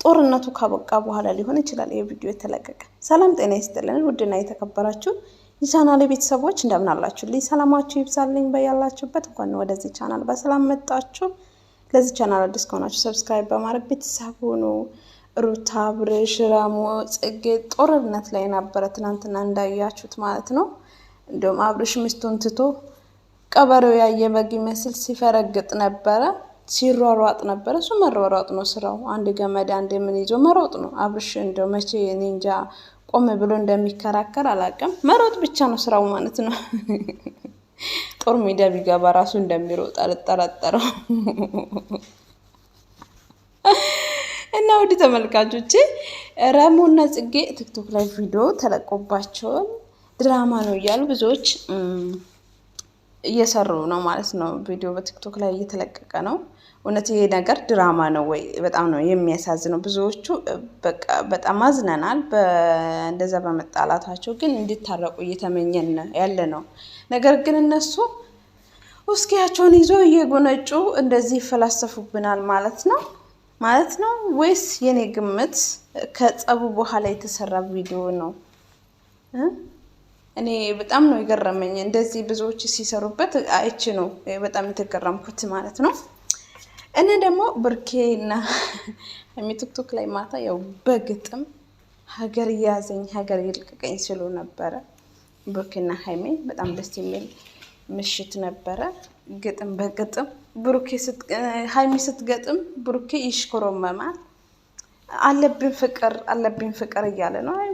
ጦርነቱ ካበቃ በኋላ ሊሆን ይችላል ይሄ ቪዲዮ የተለቀቀ። ሰላም ጤና ይስጥልን ውድና የተከበራችሁ የቻናሌ ቤተሰቦች እንደምን አላችሁልኝ? ሰላማችሁ ይብዛልኝ በያላችሁበት። እንኳን ወደዚህ ቻናል በሰላም መጣችሁ። ለዚህ ቻናል አዲስ ከሆናችሁ ሰብስክራይብ በማድረግ ቤተሰብ ሁኑ። ሩታ አብርሽ ረሙ ጽጌ ጦርነት ላይ ነበረ ትናንትና እንዳያችሁት ማለት ነው። እንደውም አብርሽ ሚስቱን ትቶ ቀበሬው ያየ በግ ይመስል ሲፈረግጥ ነበረ፣ ሲሯሯጥ ነበረ። እሱ መሯሯጥ ነው ስራው። አንድ ገመድ አንድ ምን ይዞ መሮጥ ነው። አብርሽ እንደው መቼ እኔ እንጃ ቆም ብሎ እንደሚከራከር አላውቅም። መሮጥ ብቻ ነው ስራው ማለት ነው። ጦር ሜዳ ቢገባ ራሱ እንደሚሮጥ አልጠራጠረው። እና ወዲ ተመልካቾቼ ረሙና ጽጌ ቲክቶክ ላይ ቪዲዮ ተለቆባቸው ድራማ ነው እያሉ ብዙዎች እየሰሩ ነው ማለት ነው። ቪዲዮ በቲክቶክ ላይ እየተለቀቀ ነው። እውነት ይሄ ነገር ድራማ ነው ወይ? በጣም ነው የሚያሳዝነው። ብዙዎቹ በጣም አዝነናል እንደዛ በመጣላታቸው፣ ግን እንዲታረቁ እየተመኘን ያለ ነው። ነገር ግን እነሱ ውስኪያቸውን ይዞ እየጎነጩ እንደዚህ ይፈላሰፉብናል ማለት ነው ወይስ የኔ ግምት ከጸቡ በኋላ የተሰራ ቪዲዮ ነው? እኔ በጣም ነው የገረመኝ። እንደዚህ ብዙዎች ሲሰሩበት አይቼ ነው በጣም የተገረምኩት ማለት ነው። እና ደግሞ ብሩኬና ሀይሚ ቲክቶክ ላይ ማታ ያው በግጥም ሀገር ያዘኝ ሀገር ይልቀቀኝ ሲሉ ነበረ። ብሩኬና ሀይሚ በጣም ደስ የሚል ምሽት ነበረ። ግጥም በግጥም ሀይሚ ስትገጥም ብሩኬ ይሽኮረመማል። አለብኝ ፍቅር እያለ ነው። አይ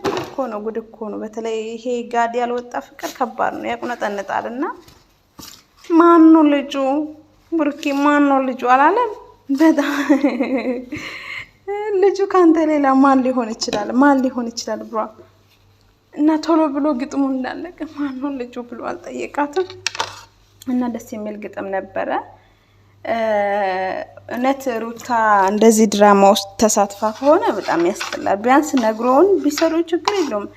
ጉድ እኮ ነው። በተለይ ይሄ ጋድ ያልወጣ ፍቅር ከባድ ነው፣ ያቁነጠንጣልና። ማን ነው ልጁ? ብሩኬ ማን ነው ልጁ አላለም? በጣም ልጁ ካንተ ሌላ ማን ሊሆን ይችላል ብሯ። እና ቶሎ ብሎ ግጥሙ እንዳለቀ ማን ነው ልጁ ብሎ አልጠየቃትም። እና ደስ የሚል ግጥም ነበረ። እነት ሩታ እንደዚህ ድራማ ውስጥ ተሳትፋ ከሆነ በጣም ያስጠላል። ቢያንስ ነግሮን ቢሰሩ ችግር የለውም።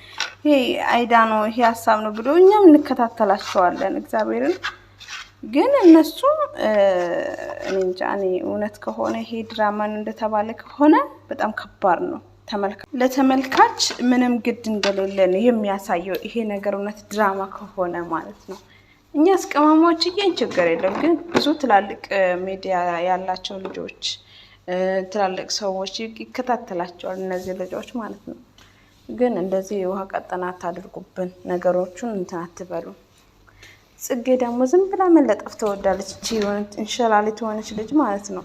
ይሄ አይዳ ነው ይሄ ሀሳብ ነው ብሎ እኛም እንከታተላቸዋለን እግዚአብሔርን። ግን እነሱ እንጃ እውነት ከሆነ ይሄ ድራማ እንደተባለ ከሆነ በጣም ከባድ ነው። ለተመልካች ምንም ግድ እንደሌለ ነው የሚያሳየው ይሄ ነገር እውነት ድራማ ከሆነ ማለት ነው። እኛ አስቀማማዎች ችግር የለም። ግን ብዙ ትላልቅ ሚዲያ ያላቸው ልጆች ትላልቅ ሰዎች ይከታተላቸዋል እነዚህ ልጆች ማለት ነው። ግን እንደዚህ ውሃ ቀጠናት አድርጉብን ነገሮቹን እንትን አትበሉ። ጽጌ ደግሞ ዝም ብላ መለጠፍ ተወዳለች። እቺ የሆነች እንሸላሊት ሆነች ልጅ ማለት ነው።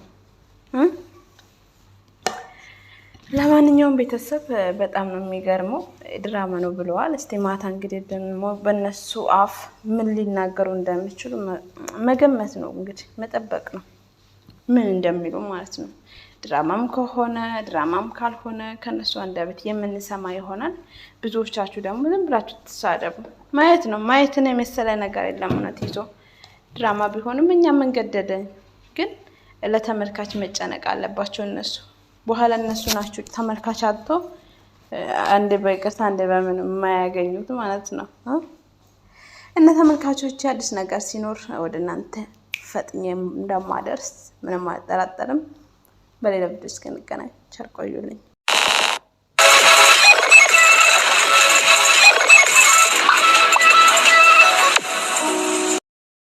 ለማንኛውም ቤተሰብ በጣም ነው የሚገርመው። ድራማ ነው ብለዋል። እስቲ ማታ እንግዲህ ደግሞ በእነሱ አፍ ምን ሊናገሩ እንደሚችሉ መገመት ነው እንግዲህ መጠበቅ ነው ምን እንደሚሉ ማለት ነው። ድራማም ከሆነ ድራማም ካልሆነ ከነሱ አንደበት የምንሰማ ይሆናል። ብዙዎቻችሁ ደግሞ ዝም ብላችሁ ተሳደቡ። ማየት ነው ማየትን የመሰለ ነገር የለም። እውነት ይዞ ድራማ ቢሆንም እኛ መንገደደን። ግን ለተመልካች መጨነቅ አለባቸው እነሱ። በኋላ እነሱ ናቸው ተመልካች አጥቶ አንድ በይቅርታ አንድ በምን የማያገኙት ማለት ነው። እና ተመልካቾች አዲስ ነገር ሲኖር ወደ እናንተ ፈጥኜ እንደማደርስ ምንም አልጠራጠርም። በሌላ ቪዲዮ እስከንገናኝ ቸር ቆዩልኝ።